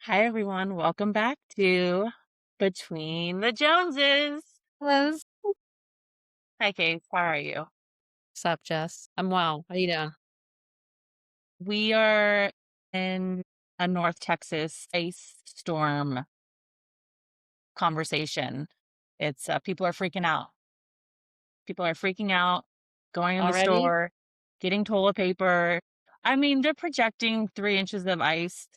Hi, everyone. Welcome back to Between the Joneses. Hello. Hi, Kate. How are you? What's up, Jess? I'm well. How you doing? We are in a North Texas ice storm conversation. It's people are freaking out. People are freaking out, going to the Already? store, getting toilet paper. I mean, they're projecting 3 inches of ice.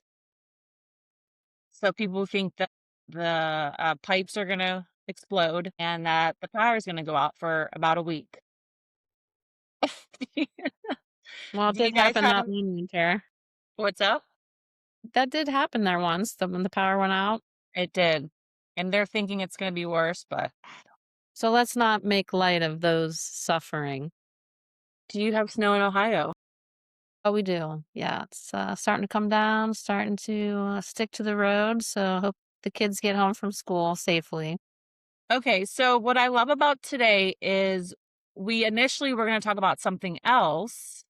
So people think that the pipes are going to explode and that the power is going to go out for about a week. Well, it Do you did guys happen have that one winter. what's up? That did happen there once, when the power went out. It did. And they're thinking it's gonna be worse, but So let's not make light of those suffering. do you have snow in Ohio? Oh, we do. Yeah, it's starting to come down, starting to stick to the road. So hope the kids get home from school safely. Okay, so what I love about today is we initially were gonna talk about something else,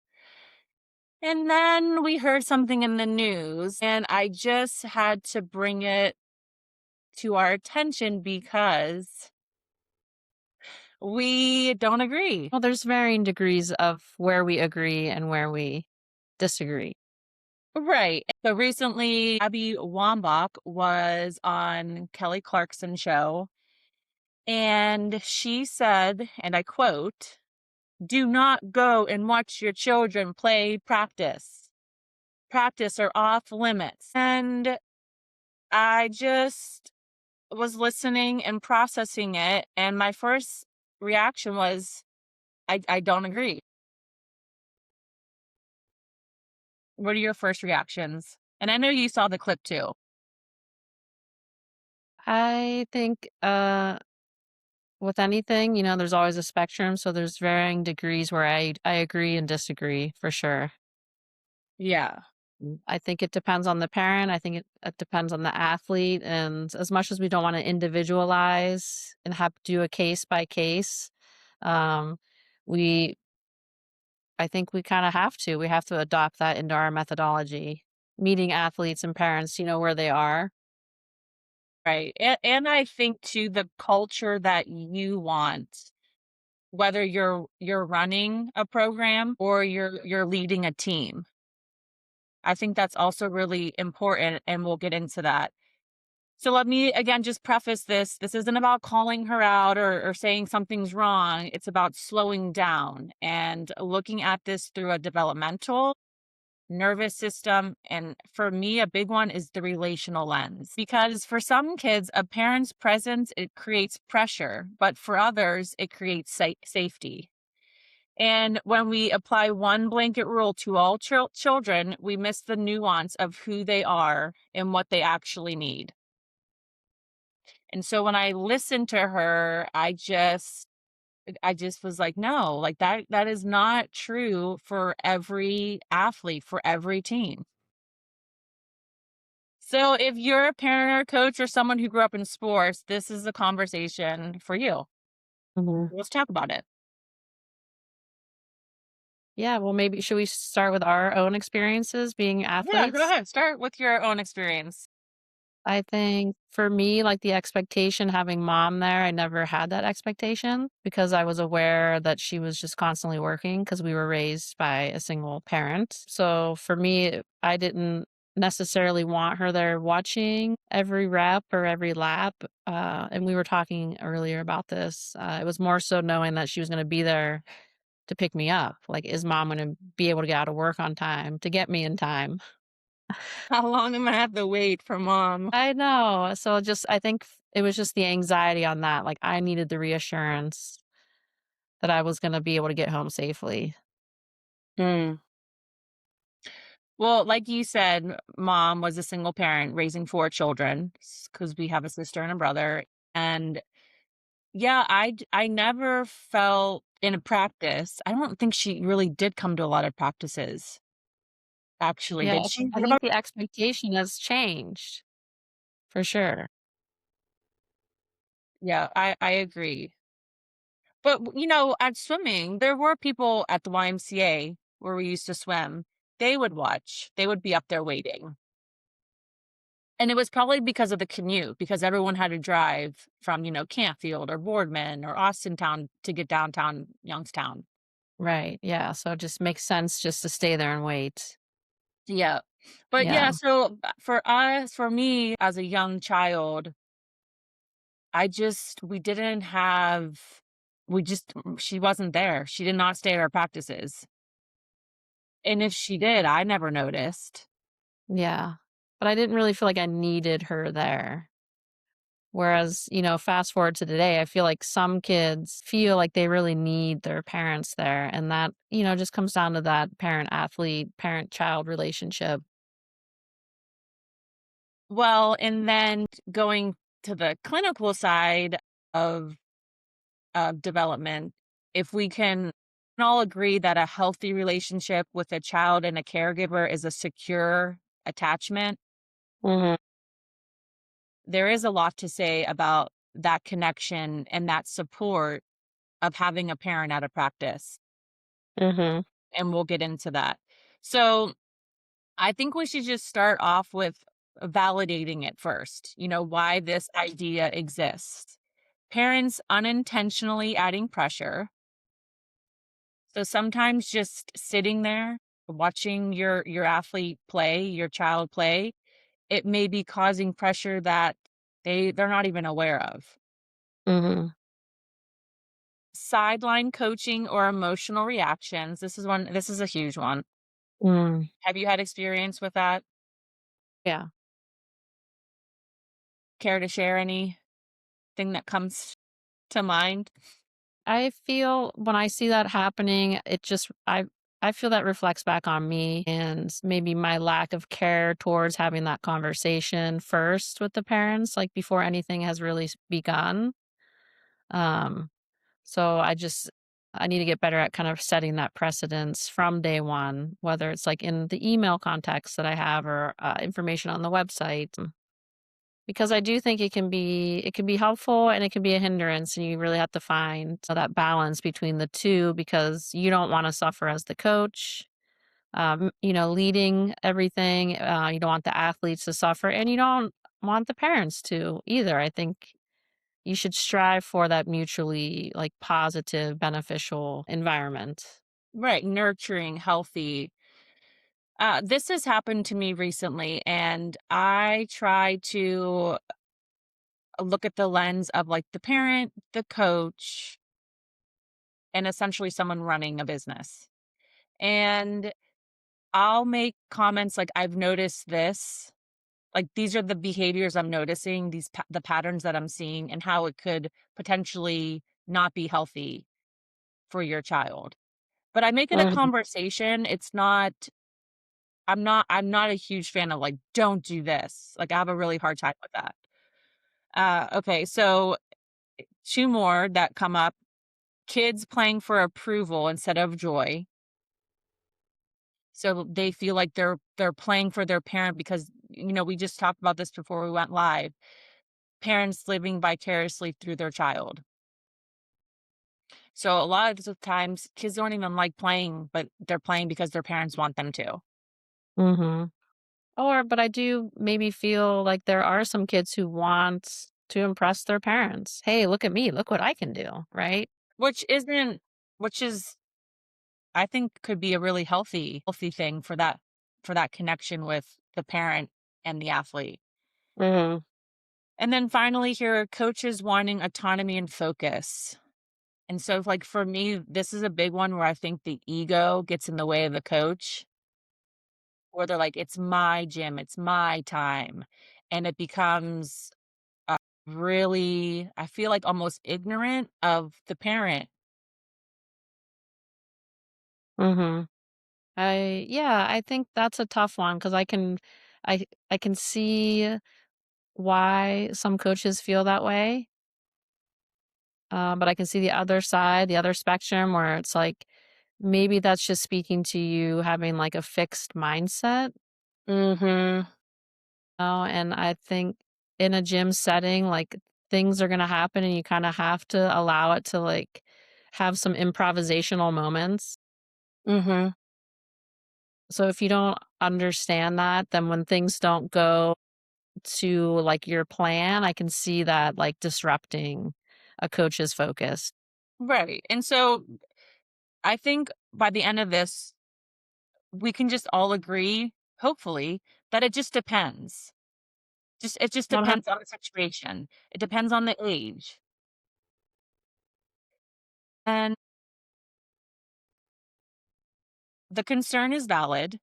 and then we heard something in the news, and I just had to bring it to our attention because we don't agree. Well, there's varying degrees of where we agree and where we disagree. Right. So recently, Abby Wambach was on Kelly Clarkson's show, and she said, and I quote, "Do not go and watch your children play practice. Practice are off limits." And I just was listening and processing it. And my first reaction was, I don't agree. What are your first reactions? And I know you saw the clip too. I think with anything, there's always a spectrum, so there's varying degrees where I agree and disagree for sure. Yeah. I think it depends on the parent. I think it depends on the athlete, and as much as we don't want to individualize and have to do a case by case, um, we I think we kind of have to. We have to adopt that into our methodology, meeting athletes and parents, where they are. Right. And I think too the culture that you want, whether you're running a program or you're leading a team. I think that's also really important, and we'll get into that. So let me again just preface this. This isn't about calling her out or saying something's wrong. It's about slowing down and looking at this through a developmental nervous system. And for me, a big one is the relational lens. Because for some kids, a parent's presence, it creates pressure, but for others, it creates safety. And when we apply one blanket rule to all children, we miss the nuance of who they are and what they actually need. And so when I listened to her, I just was like, no, like that is not true for every athlete, for every team. So if you're a parent or coach or someone who grew up in sports, this is a conversation for you. Mhm. Let's talk about it. Yeah, well, maybe should we start with our own experiences being Yeah, go athletes? ahead. Start with your own experience. I think for me, like the expectation having mom there, I never had that expectation because I was aware that she was just constantly working because we were raised by a single parent. So for me, I didn't necessarily want her there watching every rep or every lap. And we were talking earlier about this. It was more so knowing that she was going to be there to pick me up. Like, is mom going to be able to get out of work on time to get me in time? How long am I have to wait for mom? I know. So just I think it was just the anxiety on that. Like I needed the reassurance that I was gonna be able to get home safely. Mm. Well, like you said, mom was a single parent raising 4 children because we have a sister and a brother. And yeah, I never felt in a practice. I don't think she really did come to a lot of practices. Actually, Yeah, did she? I What think about? the expectation has changed for sure. Yeah, I agree. But at swimming, there were people at the YMCA where we used to swim. They would watch. They would be up there waiting. And it was probably because of the commute, because everyone had to drive from, Canfield or Boardman or Austintown to get downtown Youngstown. Right, yeah, so it just makes sense just to stay there and wait. Yeah. But Yeah, yeah, so for me as a young child, we didn't have, she wasn't there. She did not stay at our practices. And if she did, I never noticed. yeah. But I didn't really feel like I needed her there. Whereas, fast forward to today, I feel like some kids feel like they really need their parents there, and that, just comes down to that parent-athlete, parent-child relationship. Well, and then going to the clinical side of development, if we can all agree that a healthy relationship with a child and a caregiver is a secure attachment, Mhm, there is a lot to say about that connection and that support of having a parent at a practice. mhm, And we'll get into that. So I think we should just start off with validating it first, why this idea exists. Parents unintentionally adding pressure. So sometimes just sitting there watching your athlete play, your child play, it may be causing pressure that they're not even aware of. mhm, Sideline coaching or emotional reactions. This is a huge one. mm, Have you had experience with that? yeah. Care to share anything that comes to mind? I feel when I see that happening, I feel that reflects back on me and maybe my lack of care towards having that conversation first with the parents, like, before anything has really begun. Um, so I need to get better at kind of setting that precedence from day one, whether it's, like, in the email contacts that I have or, information on the website. Because I do think it can be helpful and it can be a hindrance, and you really have to find that balance between the 2 because you don't wanna suffer as the coach, leading everything, you don't want the athletes to suffer, and you don't want the parents to either. I think you should strive for that mutually, like, positive, beneficial environment. Right, nurturing, healthy. This has happened to me recently, and I try to look at the lens of like the parent, the coach, and essentially someone running a business. And I'll make comments like, I've noticed this. Like, these are the behaviors I'm noticing, the patterns that I'm seeing, and how it could potentially not be healthy for your child. But I make it a Mhm, conversation. I'm not a huge fan of like, don't do this. Like, I have a really hard time with that. Okay, so 2 more that come up. Kids playing for approval instead of joy. So they feel like they're playing for their parent because, we just talked about this before we went live. Parents living vicariously through their child. So a lot of the times kids don't even like playing, but they're playing because their parents want them to. mhm. But I do maybe feel like there are some kids who want to impress their parents. "Hey, look at me. Look what I can do." Right? Which isn't which is I think could be a really healthy thing for that connection with the parent and the athlete. Mhm. And then finally here, coaches wanting autonomy and focus. And so like for me, this is a big one where I think the ego gets in the way of the coach, where they're like, it's my gym, it's my time. And it becomes really, I feel like almost ignorant of the parent. Mhm. I think that's a tough one because I can see why some coaches feel that way, but I can see the other side, the other spectrum where it's like, maybe that's just speaking to you having, like, a fixed mindset. Mhm. And I think in a gym setting, like, things are gonna happen and you kinda have to allow it to, like, have some improvisational moments. Mhm. So if you don't understand that, then when things don't go to, like, your plan, I can see that, like, disrupting a coach's focus. Right. And so I think by the end of this, we can just all agree, hopefully, that it just depends. It just depends 100. on the situation. It depends on the age. And the concern is valid,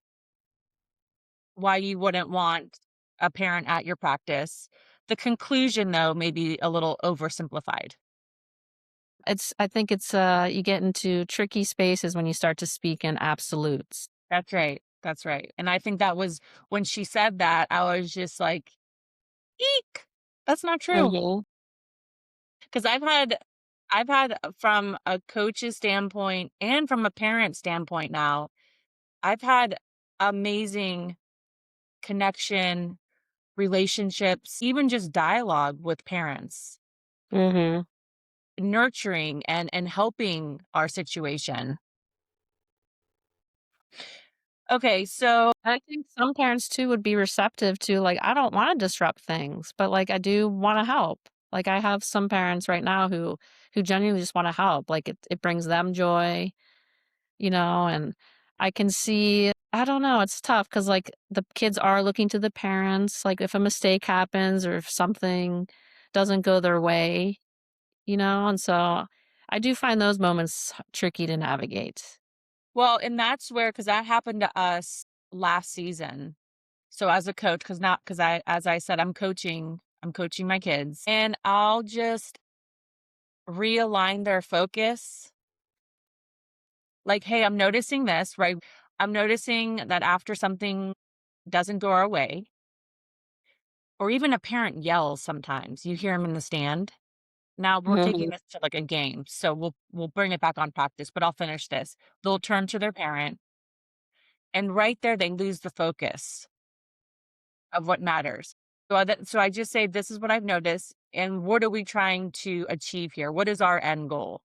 why you wouldn't want a parent at your practice. The conclusion, though, may be a little oversimplified. I think you get into tricky spaces when you start to speak in absolutes. That's right. That's right. And I think that was when she said that, I was just like, eek. That's not true. Mhm, Because I've had from a coach's standpoint and from a parent standpoint now, I've had amazing connection, relationships, even just dialogue with parents, mhm. nurturing and helping our situation. Okay, so I think some parents too would be receptive to, like, I don't wanna disrupt things, but, like, I do wanna help. Like, I have some parents right now who genuinely just wanna help, like, it brings them joy, and I can see I don't know, it's tough because like, the kids are looking to the parents, like, if a mistake happens or if something doesn't go their way, and so I do find those moments tricky to navigate. well, and that's where because that happened to us last season. So as a coach, because not because I as I said, I'm coaching my kids, and I'll just realign their focus. Like, "Hey, I'm noticing this," right? I'm noticing that after something doesn't go our way, or even a parent yells sometimes, you hear them in the stand. Now we're taking Mhm, this to, like, a game, so we'll bring it back on practice, but I'll finish this. They'll turn to their parent, and right there, they lose the focus of what matters. So I just say, "This is what I've noticed, and what are we trying to achieve here? What is our end goal?"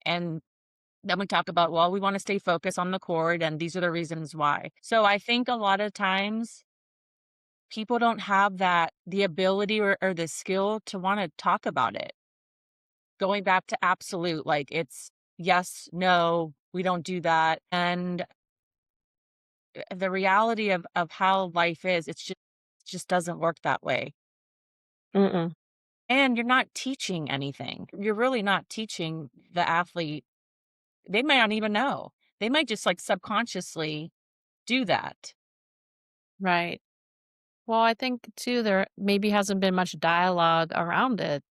And then we talk about, "Well, we wanna stay focused on the chord, and these are the reasons why." So I think a lot of times, people don't have the ability or the skill to wanna talk about it. Going back to absolute, like, it's yes, no, we don't do that, and, the reality of how life is, it just doesn't work that way. mm-mm, And you're not teaching anything. You're really not teaching the athlete. They might not even know. They might just, like, subconsciously do that. right. Well, I think too there maybe hasn't been much dialogue around it,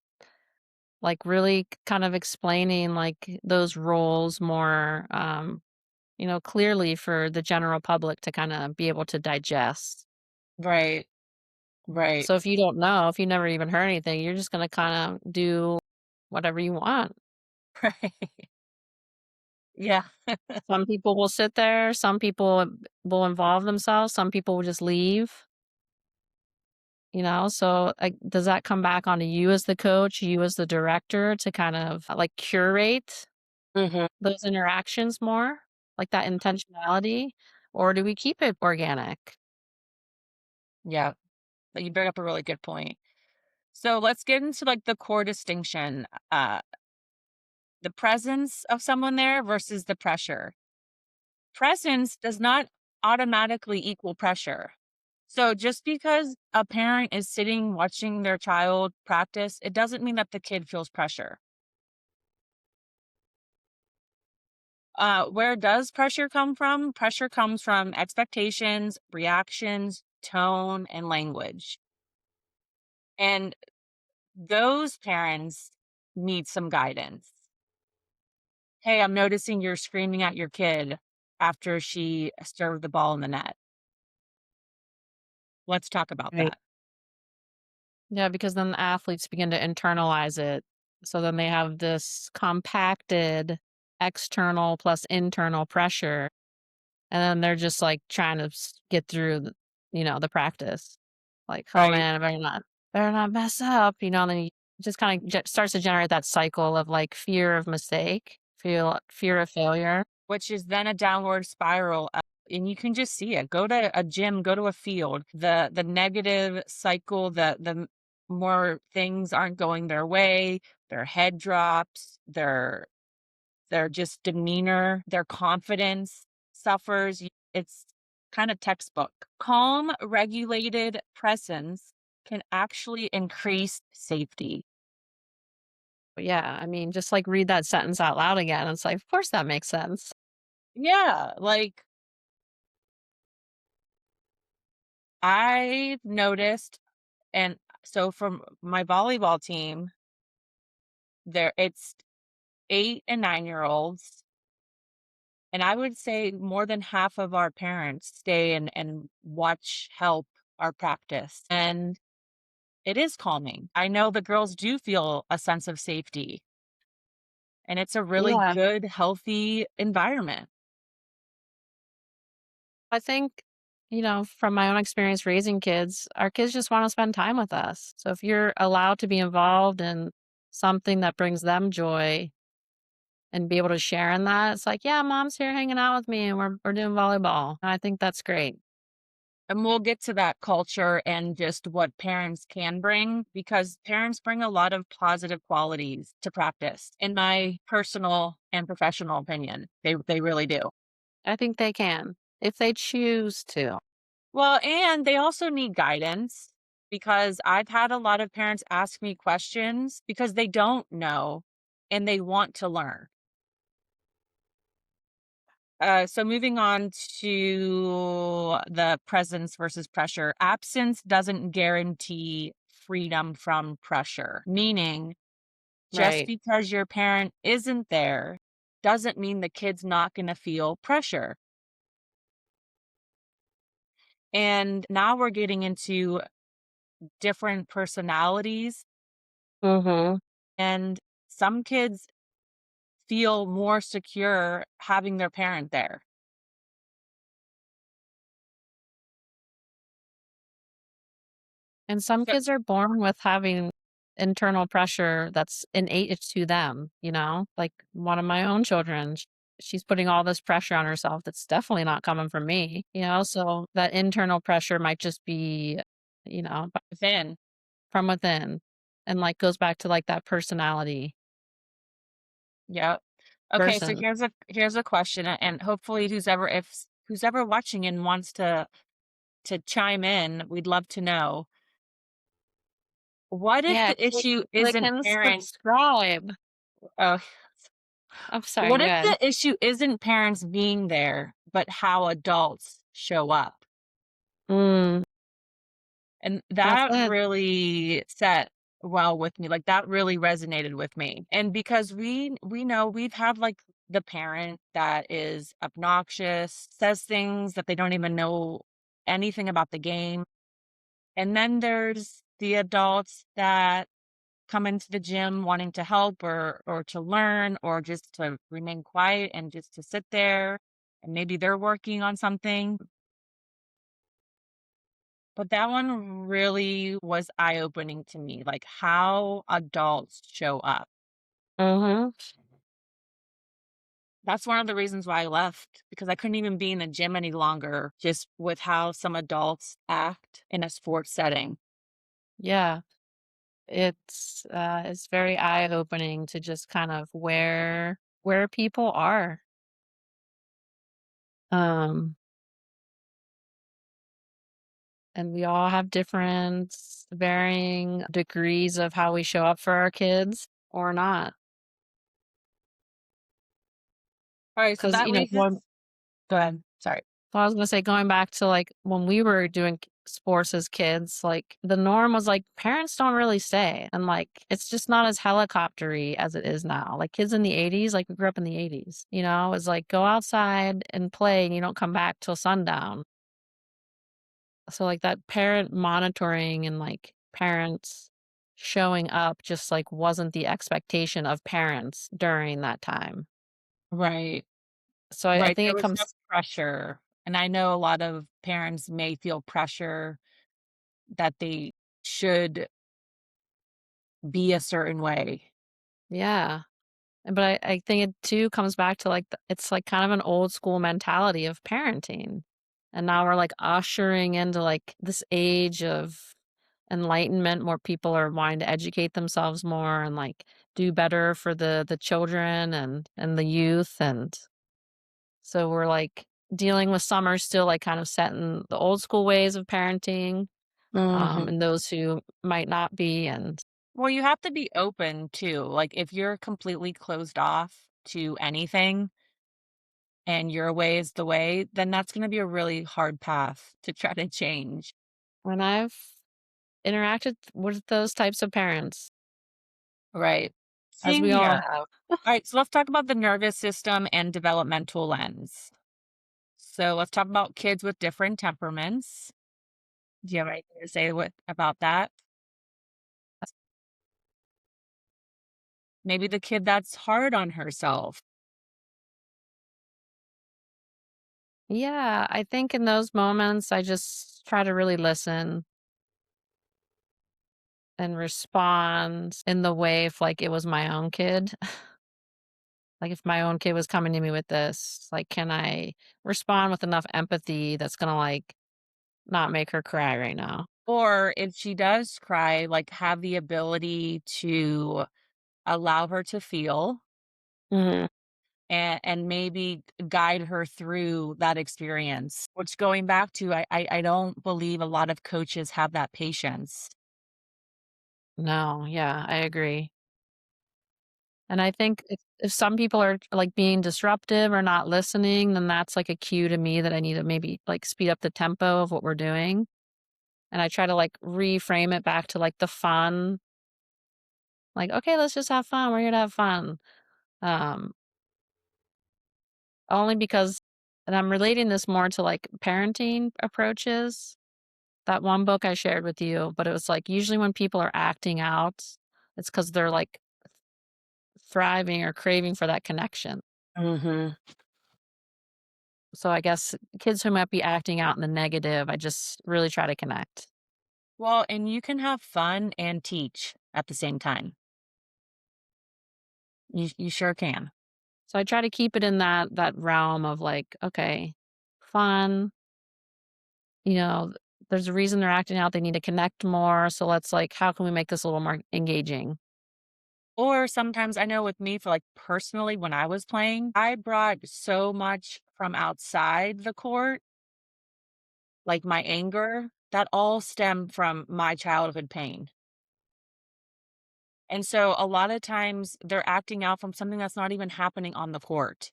like, really kind of explaining, like, those roles more, clearly for the general public to kinda be able to digest. Right, right, So if you don't know, if you never even heard anything, you're just gonna kinda do whatever you want. right. Yeah, Some people will sit there, some people will involve themselves, some people will just leave, so, like, does that come back onto you as the coach, you as the director to kind of, like, curate mhm, those interactions more? Like, that intentionality? Or do we keep it organic? yeah, but you bring up a really good point. So let's get into, like, the core distinction, the presence of someone there versus the pressure. Presence does not automatically equal pressure. So just because a parent is sitting watching their child practice, it doesn't mean that the kid feels pressure. Where does pressure come from? Pressure comes from expectations, reactions, tone, and language. And those parents need some guidance. Hey, I'm noticing you're screaming at your kid after she served the ball in the net. Let's talk about Right. that. Yeah, because then the athletes begin to internalize it. So then they have this compacted external plus internal pressure. And then they're just like trying to get through the practice. Like, oh Right. man, I better not mess up, and then you just kind of starts to generate that cycle of like fear of mistake, fear of failure. Which is then a downward spiral and you can just see it. Go to a gym, go to a field. The negative cycle, more things aren't going their way, their head drops, their just demeanor, their confidence suffers. It's kind of textbook. Calm, regulated presence can actually increase safety. But yeah, I mean, just like read that sentence out loud again. It's like, of course that makes sense. Yeah, like I've noticed, and so from my volleyball team, it's 8 and 9 year olds. And I would say more than half of our parents stay and watch, help our practice. And it is calming. I know the girls do feel a sense of safety, and it's a really Yeah. good, healthy environment. I think, from my own experience raising kids, our kids just want to spend time with us. So if you're allowed to be involved in something that brings them joy and be able to share in that, it's like, yeah, mom's here hanging out with me and we're doing volleyball. And I think that's great. And we'll get to that culture and just what parents can bring, because parents bring a lot of positive qualities to practice, in my personal and professional opinion. They really do. I think they can if they choose to. Well, and they also need guidance, because I've had a lot of parents ask me questions because they don't know and they want to learn. So moving on to the presence versus pressure. Absence doesn't guarantee freedom from pressure, meaning just Right. because your parent isn't there doesn't mean the kid's not going to feel pressure. And now we're getting into different personalities, Mm-hmm. and some kids feel more secure having their parent there. And some So kids are born with having internal pressure that's innate to them, Like one of my own children, she's putting all this pressure on herself that's definitely not coming from me, So that internal pressure might just be, within, from within and like goes back to like that personality yeah. Okay, so person. here's a question, and hopefully who's ever watching and wants to chime in, we'd love to know. What if Yeah, the issue click isn't and parent subscribe. oh, I'm sorry, what go if ahead. the issue isn't parents being there, but how adults show up? Mm, And that's that it. really set well with me, like, that really resonated with me, and because we know we've had, like, the parent that is obnoxious, says things that they don't even know anything about the game, and then there's the adults that come into the gym wanting to help or to learn or just to remain quiet and just to sit there, and maybe they're working on something. But that one really was eye-opening to me, like how adults show up. Mhm. That's one of the reasons why I left, because I couldn't even be in the gym any longer just with how some adults act in a sports setting. Yeah. It's very eye-opening to just kind of where people are. Um, and we all have different varying degrees of how we show up for our kids or not. Alright, so Because that leads us. going Go ahead, sorry. well, I was gonna say going back to, like, when we were doing sports as kids, like, the norm was, like, parents don't really stay, and, like, it's just not as helicoptery as it is now. Like, kids in the '80s, like, we grew up in the '80s, it's like, go outside and play, and you don't come back till sundown. So, like, that parent monitoring and, like, parents showing up just, like, wasn't the expectation of parents during that time. Right, So I right, think there it was no comes pressure, and I know a lot of parents may feel pressure that they should be a certain way. yeah. But I think it too comes back to, like, it's, like, kind of an old school mentality of parenting, and now we're, like, ushering into, like, this age of enlightenment, more people are wanting to educate themselves more and, like, do better for the children and the youth, and so we're, like, dealing with some are still, like, kind of set in the old school ways of parenting, Mhm. and those who might not be, and Well, you have to be open too. Like, if you're completely closed off to anything and your way is the way, then that's gonna be a really hard path to try to change. when I've interacted with those types of parents, Right. as Same we all here. have. Alright, so let's talk about the nervous system and developmental lens. So let's talk about kids with different temperaments. Do you have anything to say about that? Maybe the kid that's hard on herself. Yeah, I think in those moments, I just try to really listen and respond in the way if, like, it was my own kid. Like, if my own kid was coming to me with this, like, can I respond with enough empathy that's gonna, like, not make her cry right now? Or if she does cry, like, have the ability to allow her to feel Mhm. and maybe guide her through that experience, which going back to I don't believe a lot of coaches have that patience. No, yeah, I agree. And I think if some people are, like, being disruptive or not listening, then that's, like, a cue to me that I need to maybe, like, speed up the tempo of what we're doing. And I try to, like, reframe it back to, like, the fun, like, "Okay, let's just have fun. We're here to have fun." Um, only because and I'm relating this more to, like, parenting approaches. That one book I shared with you, but it was, like, usually when people are acting out, it's because 'cause they're, like, thriving or craving for that connection. Mhm. So I guess kids who might be acting out in the negative, I just really try to connect. Well, and you can have fun and teach at the same time. You sure can. So I try to keep it in that realm of, like, okay, fun, you know, there's a reason they're acting out, they need to connect more, so let's, like, how can we make this a little more engaging? Or sometimes I know with me for, like, personally, when I was playing, I brought so much from outside the court, like my anger, that all stemmed from my childhood pain. And so a lot of times they're acting out from something that's not even happening on the court.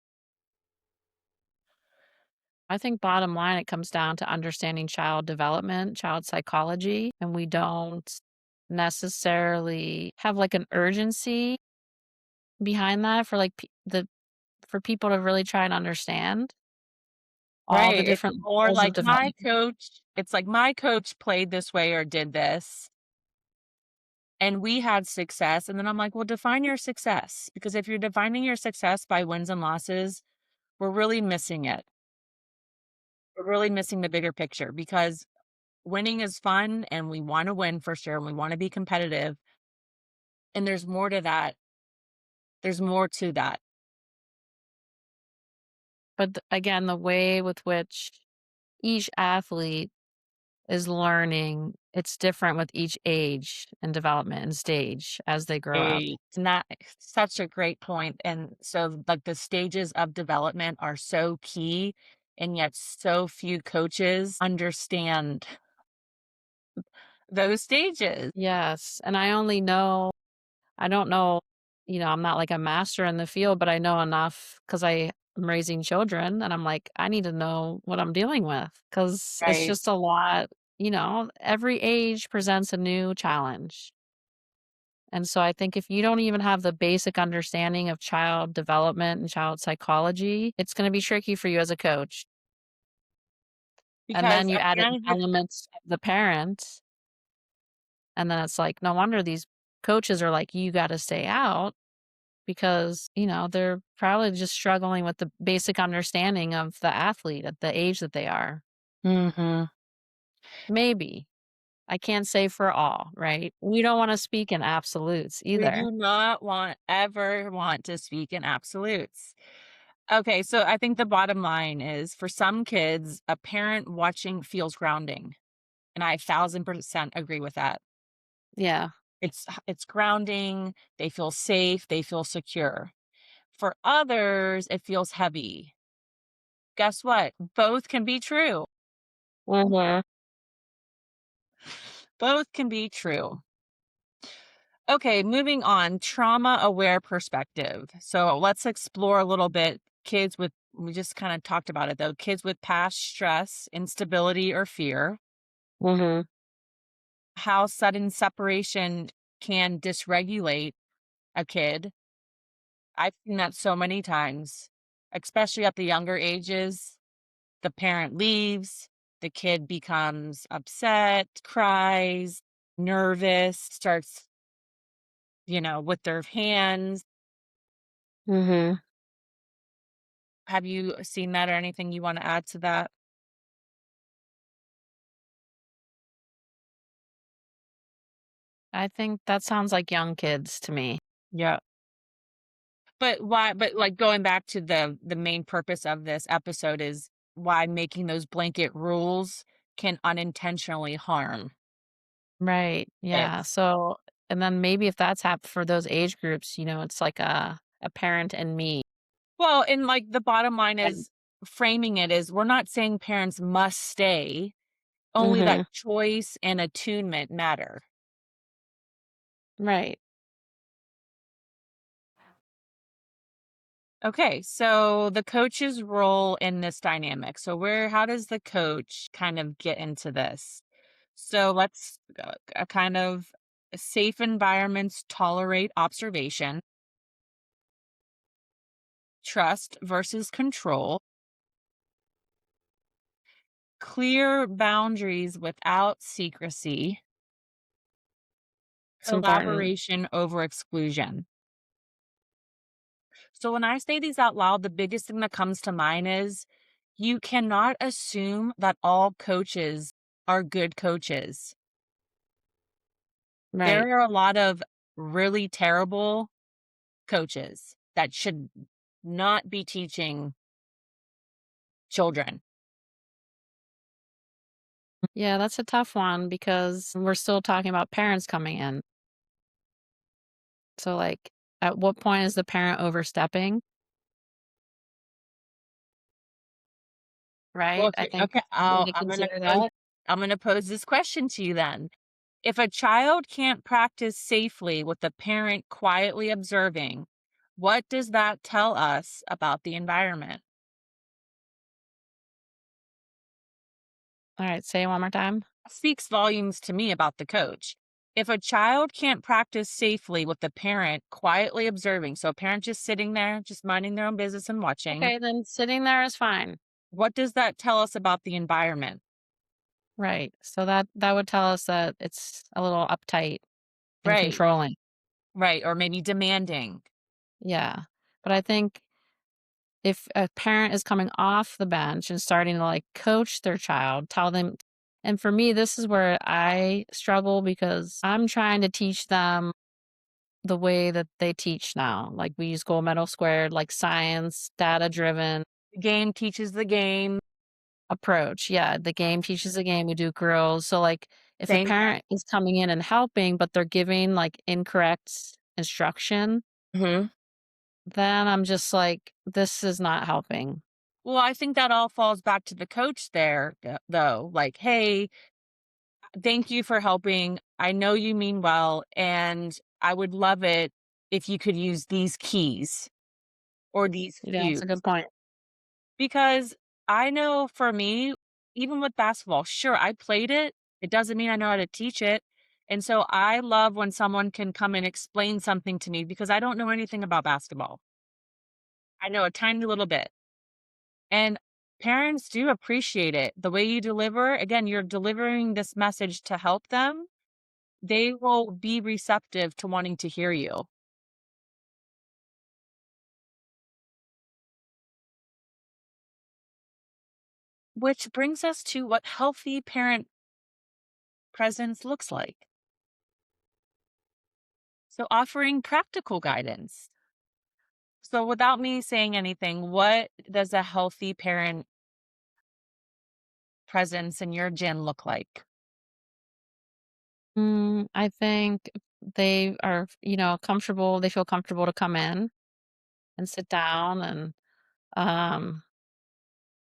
I think bottom line, it comes down to understanding child development, child psychology, and we don't necessarily have, like, an urgency behind that for, like, for people to really try and understand all the Right, it's different more levels of like my development. coach it's like my coach played this way or did this, and we had success, and then I'm like, "Well, define your success," because if you're defining your success by wins and losses, we're really missing it. We're really missing the bigger picture because winning is fun, and we wanna win for sure, and we wanna be competitive, and there's more to that. There's more to that. But again, the way with which each athlete is learning, it's different with each age and development and stage as they grow up. And that such a great point, and so, like, the stages of development are so key, and yet so few coaches understand those stages. Yes, and I don't know, I'm not like a master in the field, but I know enough because I am raising children, and I'm like, I need to know what I'm dealing with because it's Right, just a lot, every age presents a new challenge. And so I think if you don't even have the basic understanding of child development and child psychology, it's gonna be tricky for you as a coach. And because then you at add the in end of the elements of the parent, and then it's like, no wonder these coaches are like, "You gotta stay out," because, they're probably just struggling with the basic understanding of the athlete at the age that they are. Mhm. Maybe. I can't say for all, right? We don't wanna speak in absolutes We either. do not ever want to speak in absolutes. Okay, so I think the bottom line is for some kids, a parent watching feels grounding, and I 1000% agree with that. Yeah. It's grounding, they feel safe, they feel secure. For others, it feels heavy. Guess what? Both can be true. Mhm. Both can be true. Okay, moving on, trauma aware perspective. So let's explore a little bit kids with, we just kind of talked about it though, kids with past stress, instability, or fear, Mhm. how sudden separation can dysregulate a kid. I've seen that so many times, especially at the younger ages. The parent leaves, the kid becomes upset, cries, nervous, starts, with their hands. Mhm. Have you seen that or anything you wanna add to that? I think that sounds like young kids to me. Yeah. But, like, going back to the main purpose of this episode is why making those blanket rules can unintentionally harm Right, yeah, kids. so and then maybe if that's for those age groups, it's like a parent and me. Well, and, like, the bottom line And is framing it is we're not saying parents must stay, only that Mhm. choice and attunement matter. Right. Okay, so the coach's role in this dynamic. So how does the coach kind of get into this? So let's a kind of safe environments tolerate observation, trust versus control, clear boundaries without secrecy, It's important. collaboration over exclusion. So when I say these out loud, the biggest thing that comes to mind is you cannot assume that all coaches are good coaches. Right. There are a lot of really terrible coaches that should not be teaching children. Yeah, that's a tough one because we're still talking about parents coming in. So, like, at what point is the parent overstepping, Well, right? if I you're think okay, we need to consider that. I'm gonna pose this question to you then. If a child can't practice safely with the parent quietly observing, what does that tell us about the environment? Alright, say it one more time. Speaks volumes to me about the coach. If a child can't practice safely with the parent quietly observing, so a parent just sitting there, just minding their own business and watching, Okay, then sitting there is fine. what does that tell us about the environment? Right. So that would tell us that it's a little uptight and Right, controlling. right, or maybe demanding. Yeah. But I think if a parent is coming off the bench and starting to, like, coach their child, tell them and for me, this is where I struggle because I'm trying to teach them the way that they teach now. Like, we use gold medal squared, like, science, data-driven The game teaches the game. approach. Yeah, the game teaches the game, we do girls. So, like, if a Same. parent is coming in and helping, but they're giving, like, incorrect instruction, Mhm. then I'm just like, "This is not helping." Well, I think that all falls back to the coach there, though. Like, "Hey, thank you for helping. I know you mean well, and I would love it if you could use these keys or these Yeah, that's cues." a good point. Because I know for me, even with basketball, sure, I played it. It doesn't mean I know how to teach it. And so I love when someone can come and explain something to me because I don't know anything about basketball. I know a tiny little bit. And parents do appreciate it. The way you deliver, again, you're delivering this message to help them. They will be receptive to wanting to hear you. Which brings us to what healthy parent presence looks like. So, offering practical guidance. So, without me saying anything, what does a healthy parent presence in your gym look like? I think they are, comfortable. They feel comfortable to come in and sit down, and um,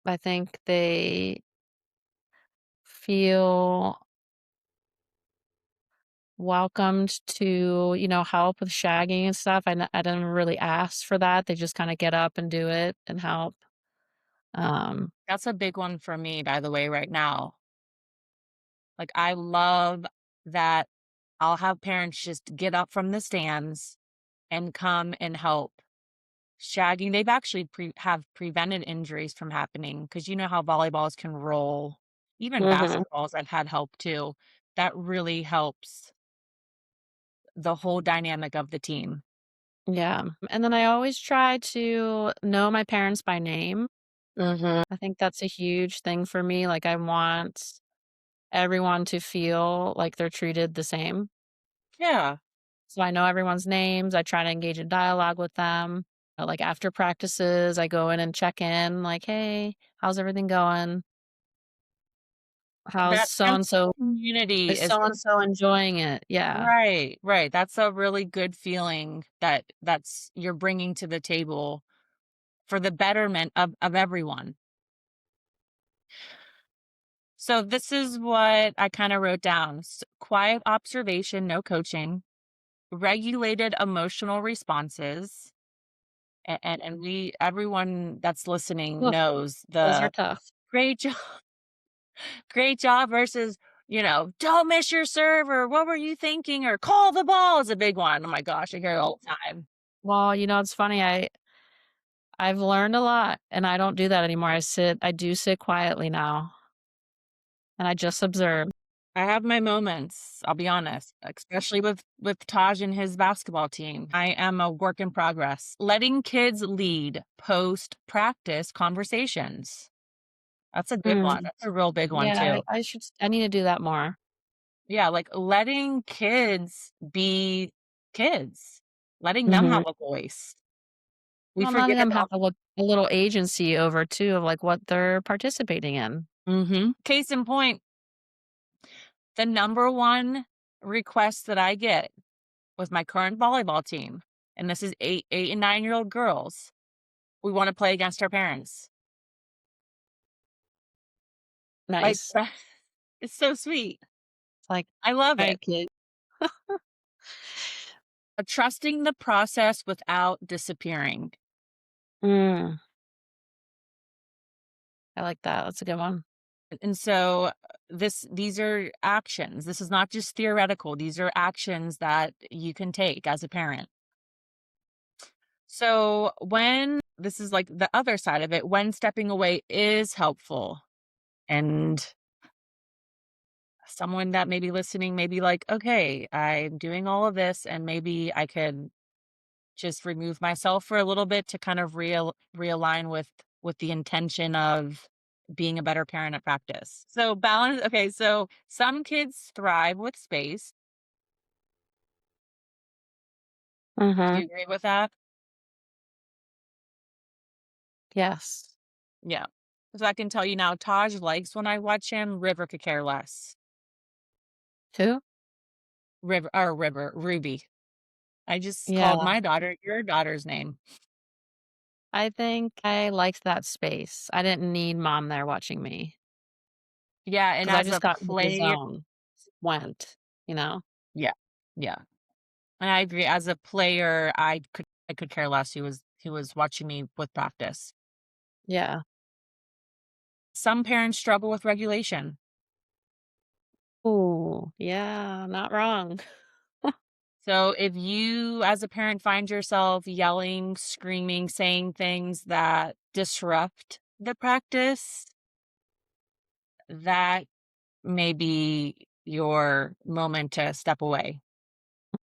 I think they feel welcomed to, help with shagging and stuff. I didn't really ask for that. They just kind of get up and do it and help. Um, That's a big one for me, by the way, right now. Like, I love that I'll have parents just get up from the stands and come and help. Shagging, they've actually have prevented injuries from happening because you know how volleyballs can roll. Even Mhm. basketballs, I've had help too. That really helps the whole dynamic of the team. Yeah. And then I always try to know my parents by name. Mhm. I think that's a huge thing for me. Like, I want everyone to feel like they're treated the same. Yeah. So I know everyone's names. I try to engage in dialogue with them. Like, after practices, I go in and check in, like, hey, how's everything going? How's That so and sense so? of community Is is so and so enjoying it? Yeah. right, right. That's a really good feeling that's you're bringing to the table for the betterment of everyone. So this is what I kind of wrote down. Quiet observation, no coaching, regulated emotional responses, and we everyone that's listening Ugh, knows those are the tough. great job, great job versus don't miss your serve or what were you thinking or call the ball is a big one. Oh my gosh, I hear it all the time. Well, it's funny. I've learned a lot, and I don't do that anymore. I do sit quietly now, and I just observe. I have my moments, I'll be honest, especially with Taj and his basketball team. I am a work in progress. Letting kids lead post-practice conversations. That's a good one. Mm, That's a real big one yeah, too. I need to do that more. Yeah, like letting kids be kids, letting them Mhm. have a voice. We Well, letting forget them it have all. a little agency over too of, like, what they're participating in. Case in point, the number one request that I get with my current volleyball team, and this is 8 and 9-year-old girls. We wanna play against our parents. Like, Nice. it's so sweet. It's like, I love "Alright, it. kid." Trusting the process without disappearing. Mm, I like that. That's a good one. And so, these are actions. This is not just theoretical. These are actions that you can take as a parent. So, when this is like the other side of it, when stepping away is helpful and someone that may be listening may be like, "Okay, I'm doing all of this and maybe I could just remove myself for a little bit to kind of realign with the intention of being a better parent at practice." So balance okay, so some kids thrive with space. Do Mhm. you agree with that? Yes. Yeah. So I can tell you now, Taj likes when I watch him, River could care less. Who? Ruby. I just called Yeah. my daughter your daughter's name. I think I liked that space. I didn't need mom there watching me Yeah, and because I as just a got into the player, zone. Went, you know? yeah, yeah. And I agree. As a player, I could care less. He was watching me with practice. Yeah. Some parents struggle with regulation. Ooh, yeah, not wrong. So if you as a parent find yourself yelling, screaming, saying things that disrupt the practice, that may be your moment to step away.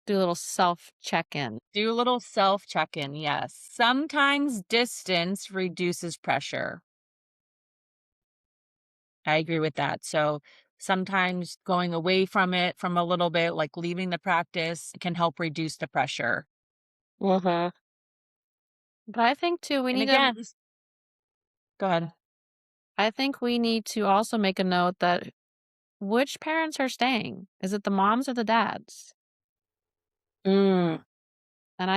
Do a little self check-in. Do a little self check-in, yes. Sometimes distance reduces pressure. I agree with that. So Sometimes going away from it from a little bit, like leaving the practice, can help reduce the pressure. Mhm. But I think too, we And need to again, go ahead. I think we need to also make a note that which parents are staying? Is it the moms or the dads? Mm, And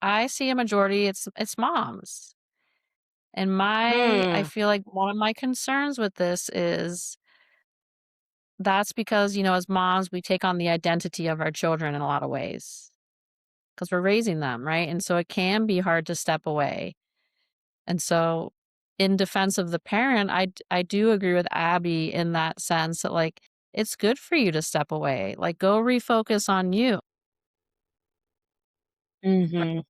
I see a majority, it's moms. And I mm, feel like one of my concerns with this is that's because, as moms, we take on the identity of our children in a lot of ways because 'cause we're raising them, right? And so it can be hard to step away. And so in defense of the parent, I do agree with Abby in that sense that, like, it's good for you to step away. Like, go refocus on you. mhm.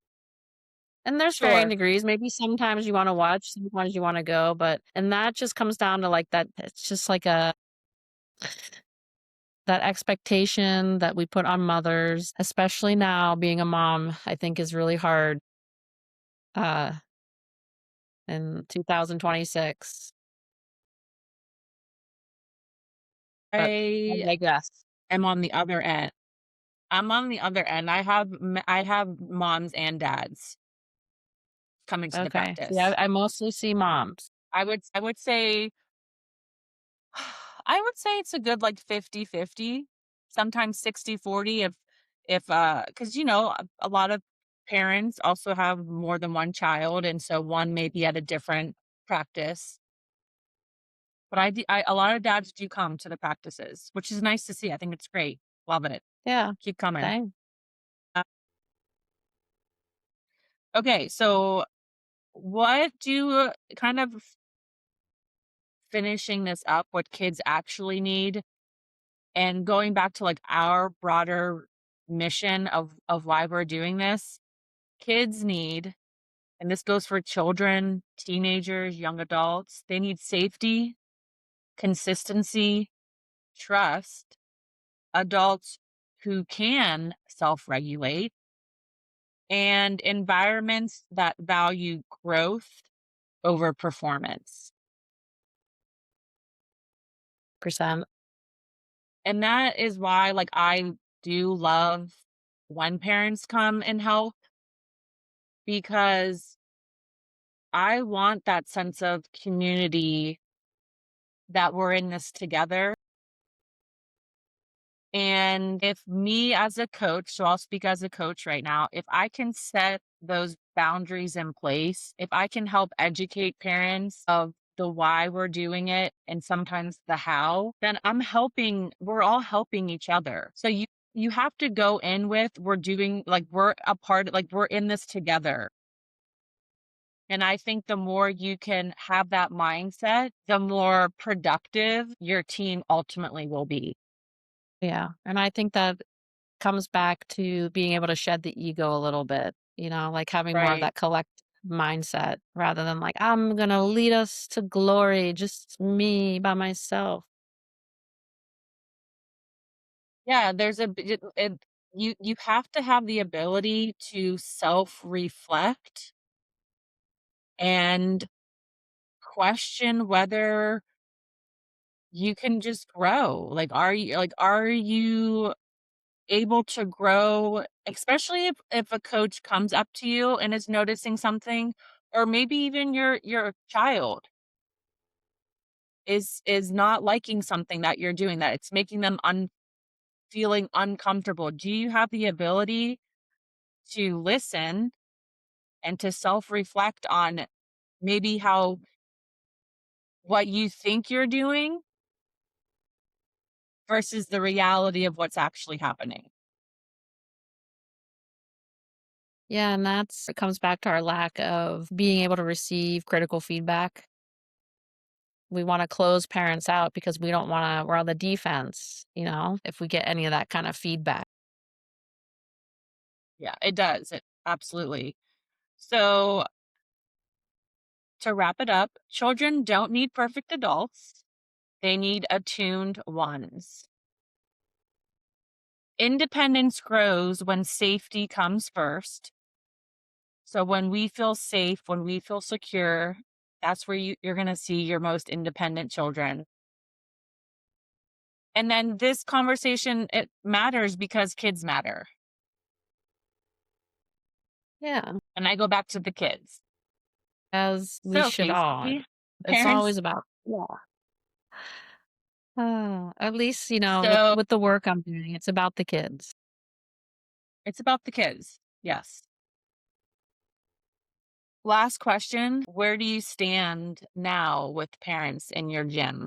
And there's varying Sure. degrees. Maybe sometimes you wanna watch, sometimes you wanna go, but and that just comes down to, like, that it's just like that expectation that we put on mothers, especially now being a mom, I think is really hard, uh, in 2026. But I I digress. am on the other end. I'm on the other end. I have moms and dads coming to the Okay. See, I practice. I mostly see moms. I would say I would say it's a good, like, 50-50, sometimes 60-40 because a lot of parents also have more than one child, and so one may be at a different practice. But a lot of dads do come to the practices, which is nice to see. I think it's great. Love it. Yeah. Keep coming. Same. Uh, okay, so what do kind of finishing this up, what kids actually need, and going back to, like, our broader mission of why we're doing this, kids need, and this goes for children, teenagers, young adults, they need safety, consistency, trust, adults who can self-regulate, and environments that value growth over performance. Percent. And that is why, like, I do love when parents come and help, because I want that sense of community, that we're in this together. And if me as a coach, so I'll speak as a coach right now, if I can set those boundaries in place, if I can help educate parents of the why we're doing it and sometimes the how, then we're all helping each other. So you have to go in with we're a part, like, we're in this together. And I think the more you can have that mindset, the more productive your team ultimately will be. Yeah. And I think that comes back to being able to shed the ego a little bit, like having more of Right. that collect mindset rather than like, I'm going to lead us to glory, just me by myself. Yeah, you have to have the ability to self-reflect and question whether you can just grow. Are you able to grow, especially if a coach comes up to you and is noticing something, or maybe even your child is not liking something that you're doing, that it's making them feeling uncomfortable. Do you have the ability to listen and to self-reflect on maybe how what you think you're doing versus the reality of what's actually happening? Yeah. And it comes back to our lack of being able to receive critical feedback. We want to close parents out because we're on the defense, if we get any of that kind of feedback. Yeah, it does. It absolutely. So, to wrap it up, children don't need perfect adults. They need attuned ones. Independence grows when safety comes first. So when we feel safe, when we feel secure, that's where you're going to see your most independent children. And then this conversation, it matters because kids matter. Yeah, And I go back to the kids. as we So, should all. Casey, It's always parents, about yeah. At least, with so the work I'm doing, it's about the kids. it's about the kids. Yes. Last question. Where do you stand now with parents in your gym?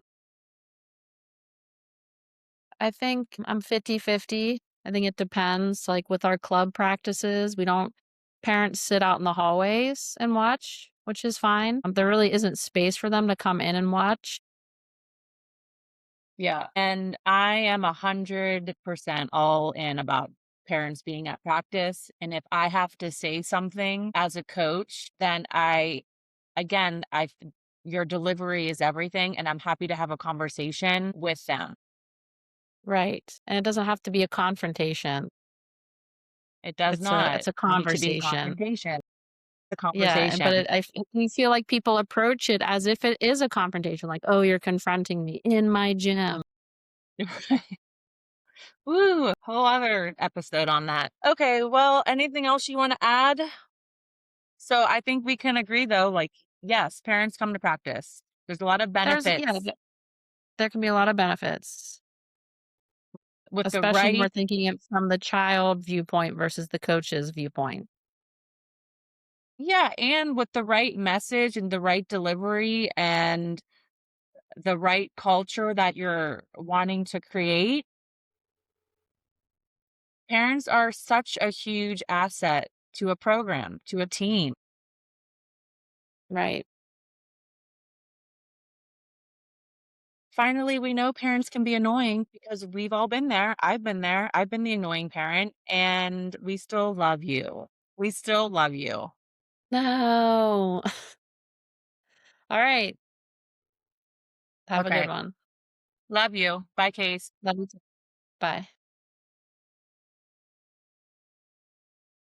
I think I'm 50-50. I think it depends. Like with our club practices, we don't parents sit out in the hallways and watch, which is fine. There really isn't space for them to come in and watch. Yeah. And I am 100% all in about parents being at practice. And if I have to say something as a coach, then again, your delivery is everything. And I'm happy to have a conversation with them. Right. And it doesn't have to be a confrontation. It does not It's a need to be a conversation. confrontation. The Yeah, and but conversation. we feel like people approach it as if it is a confrontation, like, "Oh, you're confronting me in my gym." Woo, whole other episode on that. Okay, well, anything else you want to add? So I think we can agree though, like, yes, parents come to practice. There's a lot of Yeah, benefits there can be a lot of benefits, with the especially when we're right, thinking it from the child viewpoint versus the coach's viewpoint. yeah, and with the right message and the right delivery and the right culture that you're wanting to create. Parents are such a huge asset to a program, to a team. Right. Finally, we know parents can be annoying because we've all been there. I've been there. I've been the annoying parent, and we still love you. We still love you. No. Alright. Have a good Okay. one. Love you. Bye, Case. Love you too. Bye.